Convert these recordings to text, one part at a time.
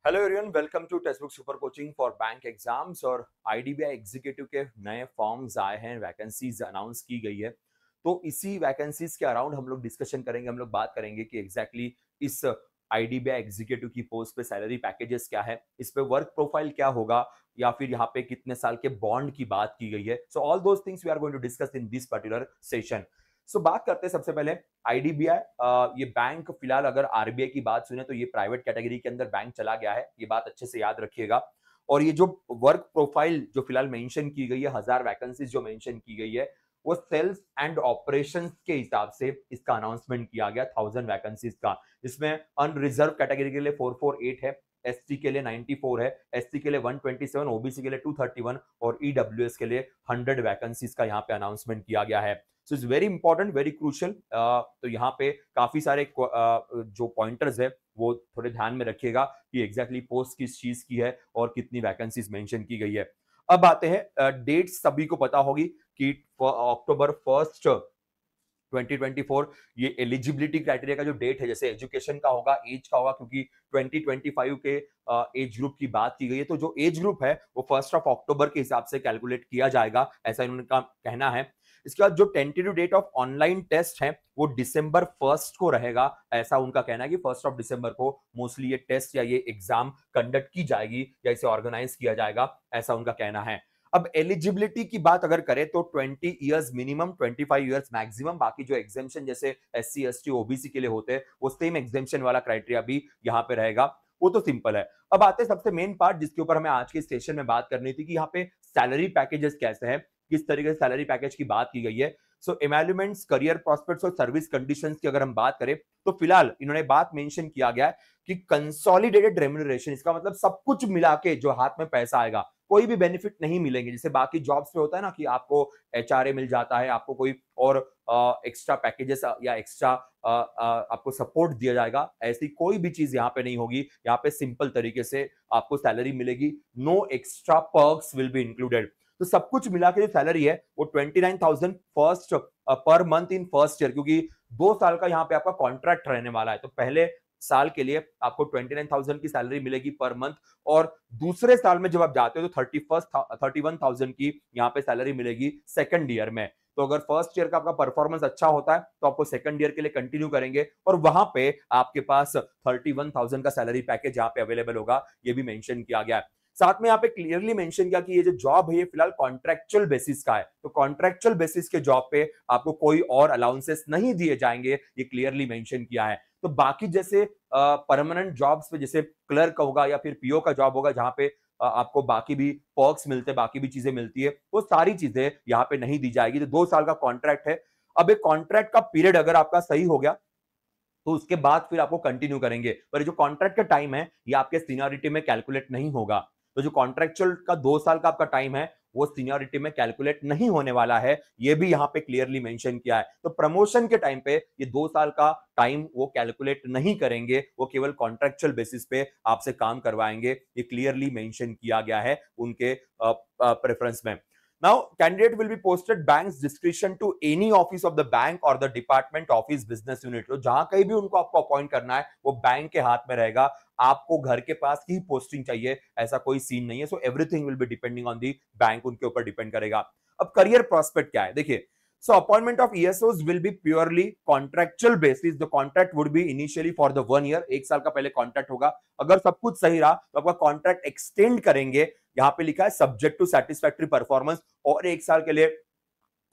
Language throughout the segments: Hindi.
Hello everyone, welcome to textbook super coaching for bank exams. और आईडीबीआई एग्जीक्यूटिव के नए फॉर्म्स आए हैं, वैकेंसीज अनाउंस की गई है। तो इसी वैकेंसीज के अराउंड हम लोग डिस्कशन करेंगे, हम लोग बात करेंगे कि एग्जैक्टली इस आईडीबीआई एग्जीक्यूटिव की पोस्ट पे सैलरी पैकेजेस क्या है, इस पे वर्क प्रोफाइल क्या होगा, या फिर यहाँ पे कितने साल के बॉन्ड की बात की गई है। So all those things we are going to discuss in this particular session. So बात करते हैं सबसे पहले आईडीबीआई। ये बैंक फिलहाल अगर आरबीआई की बात सुने तो ये प्राइवेट कैटेगरी के अंदर बैंक चला गया है, ये बात अच्छे से याद रखिएगा। और ये जो वर्क प्रोफाइल जो फिलहाल मेंशन की गई है, 1000 वैकेंसीज जो मेंशन की गई है, वो सेल्स एंड ऑपरेशंस के हिसाब से इसका अनाउंसमेंट किया गया 1000 वैकेंसीज का। इसमें अनरिजर्व कैटेगरी के लिए 448 है, एसटी के लिए 94 है, एससी के लिए 127, ओबीसी के लिए 231 और ईडब्ल्यूएस के लिए 100 वैकेंसीज का यहाँ पे अनाउंसमेंट किया गया है। So it's very important, very crucial. तो यहाँ पे काफी सारे जो पॉइंटर्स है वो थोड़े ध्यान में रखिएगा कि एग्जैक्टली पोस्ट किस चीज की है और कितनी वैकेंसीज मेंशन की गई है। अब आते हैं डेट्स, सभी को पता होगी कि अक्टूबर 1 2024 ये एलिजिबिलिटी क्राइटेरिया का जो डेट है, जैसे एजुकेशन का होगा, एज का होगा, क्योंकि 2025 के एज ग्रुप की बात की गई है। तो जो एज ग्रुप है वो 1 अक्टूबर के हिसाब से कैलकुलेट किया जाएगा, ऐसा इन्होंने का कहना है। इसके बाद जो tentative date of online test है वो December 1 को रहेगा, ऐसा उनका कहना है कि 1 December को मोस्टली ये टेस्ट या ये एग्जाम कंडक्ट की जाएगी या इसे ऑर्गेनाइज किया जाएगा, ऐसा उनका कहना है। अब एलिजिबिलिटी की बात अगर करें तो 20 इयर्स मिनिमम, 25 इयर्स मैक्सिमम। बाकी जो एग्जेम्पशन जैसे एससी एसटी ओबीसी के लिए होते हैं वो सेम एग्जेम्पशन वाला क्राइटेरिया भी यहाँ पे रहेगा, वो तो सिंपल है। अब आते हैं सबसे मेन पार्ट जिसके ऊपर हमें आज के सेशन में बात करनी थी कि यहाँ पे सैलरी पैकेजेस कैसे हैं, किस तरीके से सैलरी पैकेज की बात की गई है। सो एमेलुमेंट्स, करियर प्रॉस्पेक्ट्स और सर्विस कंडीशंस की अगर हम बात करें तो फिलहाल इन्होंने बात मेंशन किया गया है कि कंसोलिडेटेड रेम्यूनरेशन, इसका मतलब सब कुछ मिला के जो हाथ में पैसा आएगा, कोई भी बेनिफिट नहीं मिलेंगे। जैसे बाकी जॉब्स पे होता है ना कि आपको एचआरए मिल जाता है, आपको कोई और एक्स्ट्रा पैकेजेस या एक्स्ट्रा आपको सपोर्ट दिया जाएगा, ऐसी कोई भी चीज यहाँ पे नहीं होगी। यहाँ पे सिंपल तरीके से आपको सैलरी मिलेगी, no extra perks will be included. तो सब कुछ मिला के जो सैलरी है वो 29,000 first per month in first year, क्योंकि 2 साल का यहाँ पे आपका कॉन्ट्रैक्ट रहने वाला है। तो पहले साल के लिए आपको 29,000 की सैलरी मिलेगी पर मंथ, और दूसरे साल में जब आप जाते हो तो 31,000 की यहाँ पे सैलरी मिलेगी सेकंड ईयर में। तो अगर फर्स्ट ईयर का आपका परफॉर्मेंस अच्छा होता है तो आपको सेकंड ईयर के लिए कंटिन्यू करेंगे और वहां पे आपके पास 31,000 का सैलरी पैकेज यहाँ पे अवेलेबल होगा, ये भी मेंशन किया गया है। साथ में यहाँ पे क्लियरली मेंशन किया कि ये जो जॉब है ये फिलहाल कॉन्ट्रेक्चुअल बेसिस का है, तो कॉन्ट्रेक्चुअल बेसिस के जॉब पे आपको कोई और अलाउंसेस नहीं दिए जाएंगे, ये क्लियरली मेंशन किया है। तो बाकी जैसे परमानेंट जॉब्स पे जैसे क्लर्क होगा या फिर पीओ का जॉब होगा जहां पे आपको बाकी भी पर्क्स मिलते हैं, बाकी भी चीजें मिलती है, वो सारी चीजें यहाँ पे नहीं दी जाएगी। तो 2 साल का कॉन्ट्रैक्ट है। अब एक कॉन्ट्रैक्ट का पीरियड अगर आपका सही हो गया तो उसके बाद फिर आपको कंटिन्यू करेंगे, पर जो कॉन्ट्रैक्ट का टाइम है ये आपके सीनियरिटी में कैलकुलेट नहीं होगा। तो जो कॉन्ट्रैक्चुअल का 2 साल का आपका टाइम है वो सीनियरिटी में कैलकुलेट नहीं होने वाला है, ये भी यहाँ पे क्लियरली मेंशन किया है। तो प्रमोशन के टाइम पे ये 2 साल का टाइम वो कैलकुलेट नहीं करेंगे, वो केवल कॉन्ट्रैक्चुअल बेसिस पे आपसे काम करवाएंगे, ये क्लियरली मेंशन किया गया है उनके प्रेफरेंस में। Now, candidate will be posted bank's discretion to any office of the bank or the department office business unit. तो जहां कहीं भी उनको आपको अपॉइंट करना है वो बैंक के हाथ में रहेगा, आपको घर के पास ही पोस्टिंग चाहिए, ऐसा कोई सीन नहीं है। So everything will be depending on the bank, उनके ऊपर डिपेंड करेगा। अब करियर प्रोस्पेक्ट क्या है देखिए। So appointment of ESOs will be purely contractual basis. The contract would be initially for the 1 year, 1 साल का पहले कॉन्ट्रैक्ट होगा। अगर सब कुछ सही रहा तो आपका कॉन्ट्रैक्ट एक्सटेंड करेंगे, यहाँ पे लिखा है सब्जेक्ट टू सेटिस्फैक्टरी परफॉर्मेंस, और 1 साल के लिए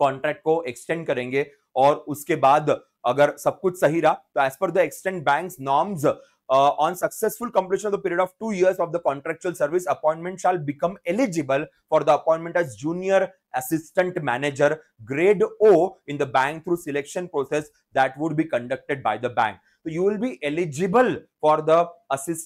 कॉन्ट्रैक्ट को एक्सटेंड करेंगे। और उसके बाद अगर सब कुछ सही रहा तो एज पर the extant banks norms on successful completion of the period of 2 years of the contractual service, appointment shall become eligible for the appointment as junior assistant manager grade O in the bank through selection process that would be conducted by the bank. तो you will be eligible for the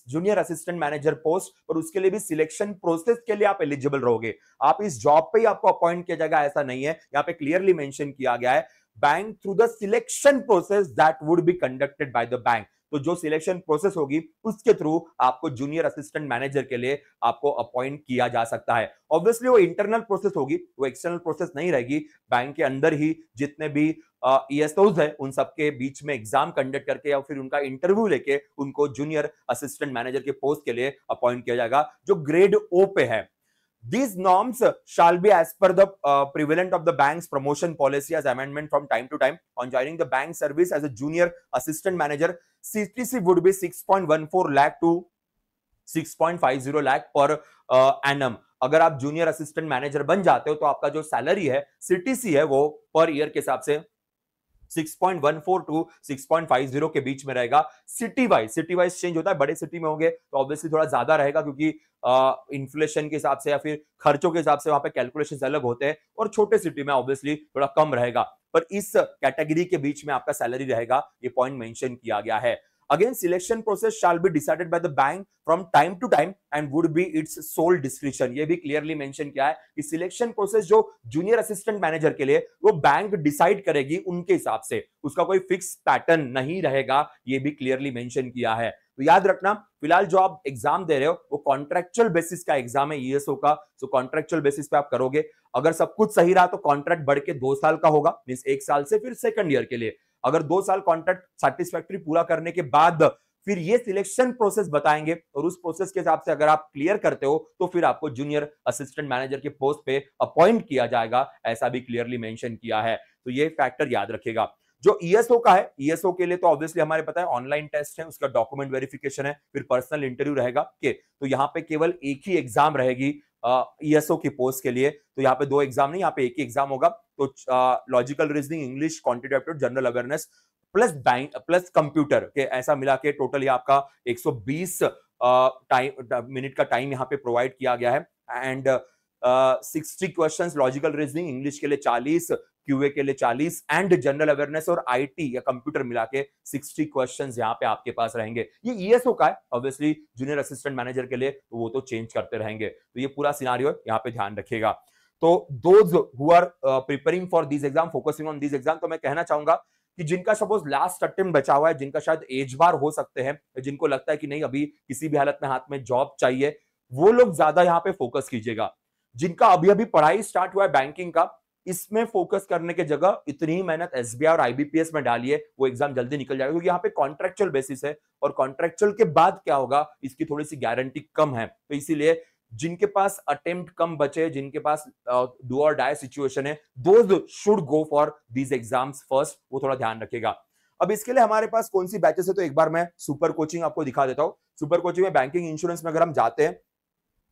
junior assistant manager post, और उसके लिए भी सिलेक्शन प्रोसेस के लिए आप एलिजिबल रहोगे। आप इस जॉब पे ही आपको अपॉइंट किया जाएगा ऐसा नहीं है, यहाँ पे क्लियरली मेंशन किया गया है bank through the selection process that would be conducted by the bank. तो जो सिलेक्शन प्रोसेस होगी उसके थ्रू आपको जूनियर असिस्टेंट मैनेजर के लिए आपको अपॉइंट किया जा सकता है। ऑब्वियसली वो इंटरनल प्रोसेस होगी, वो एक्सटर्नल प्रोसेस नहीं रहेगी। बैंक के अंदर ही जितने भी ESOs है उन सबके बीच में एग्जाम कंडक्ट करके या फिर उनका इंटरव्यू लेके उनको जूनियर असिस्टेंट मैनेजर के पोस्ट के लिए अपॉइंट किया जाएगा जो ग्रेड O पे है। These norms shall be as per the prevalent of the bank's promotion policy as amendment from time to time. On joining the bank service as a junior assistant manager, CTC would be 6.14 lakh to 6.50 lakh per annum. अगर आप जूनियर असिस्टेंट मैनेजर बन जाते हो तो आपका जो सैलरी है CTC है वो पर ईयर के हिसाब से 6.14 टू 6.50 के बीच में रहेगा। सिटी वाइज चेंज होता है, बड़े सिटी में होंगे तो ऑब्वियसली थोड़ा ज्यादा रहेगा क्योंकि इन्फ्लेशन के हिसाब से या फिर खर्चों के हिसाब से वहां पे कैलकुलेशंस अलग होते हैं, और छोटे सिटी में ऑब्वियसली थोड़ा कम रहेगा। पर इस कैटेगरी के बीच में आपका सैलरी रहेगा, ये पॉइंट मेंशन किया गया है। Again, selection process shall be decided by the bank from time to time and would be its sole discretion. ये भी क्लियरली मेंशन किया है कि सिलेक्शन प्रोसेस जो जूनियर असिस्टेंट मैनेजर के लिए वो बैंक डिसाइड करेगी उनके हिसाब से, उसका कोई फिक्स पैटर्न नहीं रहेगा, ये भी क्लियरली मेंशन किया है। तो याद रखना, फिलहाल जो आप एग्जाम दे रहे हो वो कॉन्ट्रेक्चुअल बेसिस का एग्जाम है ESO का, तो कॉन्ट्रेक्चुअल बेसिस पे आप करोगे। अगर सब कुछ सही रहा तो कॉन्ट्रैक्ट बढ़ के 2 साल का होगा, मींस 1 साल से फिर सेकंड ईयर के लिए। अगर 2 साल कॉन्ट्रैक्ट सैटिस्फैक्टरी पूरा करने के बाद फिर ये सिलेक्शन प्रोसेस बताएंगे, और उस प्रोसेस के हिसाब से अगर आप क्लियर करते हो तो फिर आपको जूनियर असिस्टेंट मैनेजर के पोस्ट पे अपॉइंट किया जाएगा, ऐसा भी क्लियरली मेंशन किया है। तो ये फैक्टर याद रखिएगा। जो ESO का है, ESO के लिए तो ऑब्वियसली हमारे पता है ऑनलाइन टेस्ट है, उसका डॉक्यूमेंट वेरिफिकेशन है, फिर पर्सनल इंटरव्यू रहेगा के, तो यहाँ पे केवल एक ही एग्जाम रहेगी ESO की पोस्ट के लिए। तो यहाँ पे 2 एग्जाम नहीं, यहाँ पे एक ही एग्जाम होगा। तो logical reasoning, English, quantitative aptitude, general awareness plus bank plus computer के, ऐसा मिला के टोटल आपका 120 मिनट का टाइम यहाँ पे प्रोवाइड किया गया है। And 60 questions logical reasoning, English के लिए 40, QA के लिए 40 एंड जनरल अवेयरनेस और IT या कंप्यूटर मिला के 60 क्वेश्चंस यहाँ पे आपके पास रहेंगे। ये ESO का है, ऑब्वियसली जूनियर असिस्टेंट मैनेजर के लिए तो वो तो चेंज करते रहेंगे। तो ये पूरा सिनारियो यहाँ पे ध्यान रखिएगा। तो those who are preparing for this exam, focusing on this exam, तो मैं कहना चाहूंगा कि जिनका सपोज लास्ट अटेम्प्ट बचा हुआ है, जिनका शायद एज बार हो सकते हैं, जिनको लगता है कि नहीं अभी किसी भी हालत में हाथ में जॉब चाहिए, वो लोग ज्यादा यहाँ पे फोकस कीजिएगा। जिनका अभी अभी पढ़ाई स्टार्ट हुआ है बैंकिंग का, इसमें फोकस करने की जगह इतनी ही मेहनत SBI और IBPS में डालिए, वो एग्जाम जल्दी निकल जाएगा, क्योंकि यहाँ पे कॉन्ट्रेक्चुअल बेसिस है और कॉन्ट्रेक्चुअल के बाद क्या होगा इसकी थोड़ी सी गारंटी कम है। तो इसीलिए जिनके पास अटेम्प्ट कम बचे, जिनके पास डू और डाई सिचुएशन है, those should go for these exams first, वो थोड़ा ध्यान रखिएगा। अब इसके लिए हमारे पास कौन सी बैचेस है, तो एक बार मैं सुपर कोचिंग आपको दिखा देता हूं। सुपर कोचिंग में बैंकिंग इंश्योरेंस में अगर हम जाते हैं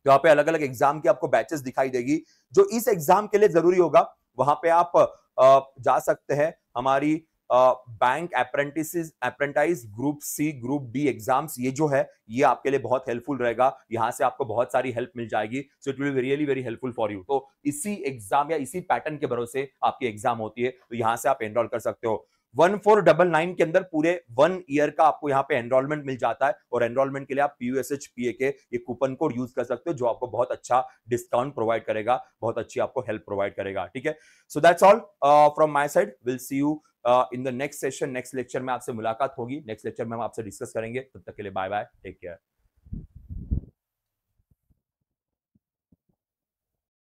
तो यहाँ पे अलग अलग एग्जाम की आपको बैचेस दिखाई देगी। जो इस एग्जाम के लिए जरूरी होगा वहां पे आप जा सकते हैं। हमारी bank apprentice group C, group D exams, ये जो है ये आपके लिए बहुत हेल्पफुल रहेगा। यहाँ से आपको बहुत सारी हेल्प मिल जाएगी, so it will be really very helpful for you. तो इसी एग्जाम या इसी पैटर्न के भरोसे आपकी एग्जाम होती है, तो यहाँ से आप एनरोल कर सकते हो। 1499 के अंदर पूरे 1 ईयर का आपको यहाँ पे एनरोलमेंट मिल जाता है, और एनरोलमेंट के लिए आप PUSH PA के ये कूपन कोड यूज कर सकते हो, जो आपको बहुत अच्छा डिस्काउंट प्रोवाइड करेगा, बहुत अच्छी आपको हेल्प प्रोवाइड करेगा। ठीक है, so that's all from my side. Will see you in the next session, next lecture में आपसे मुलाकात होगी। नेक्स्ट लेक्चर में हम आपसे डिस्कस करेंगे। तब तक के लिए बाय बाय, टेक केयर।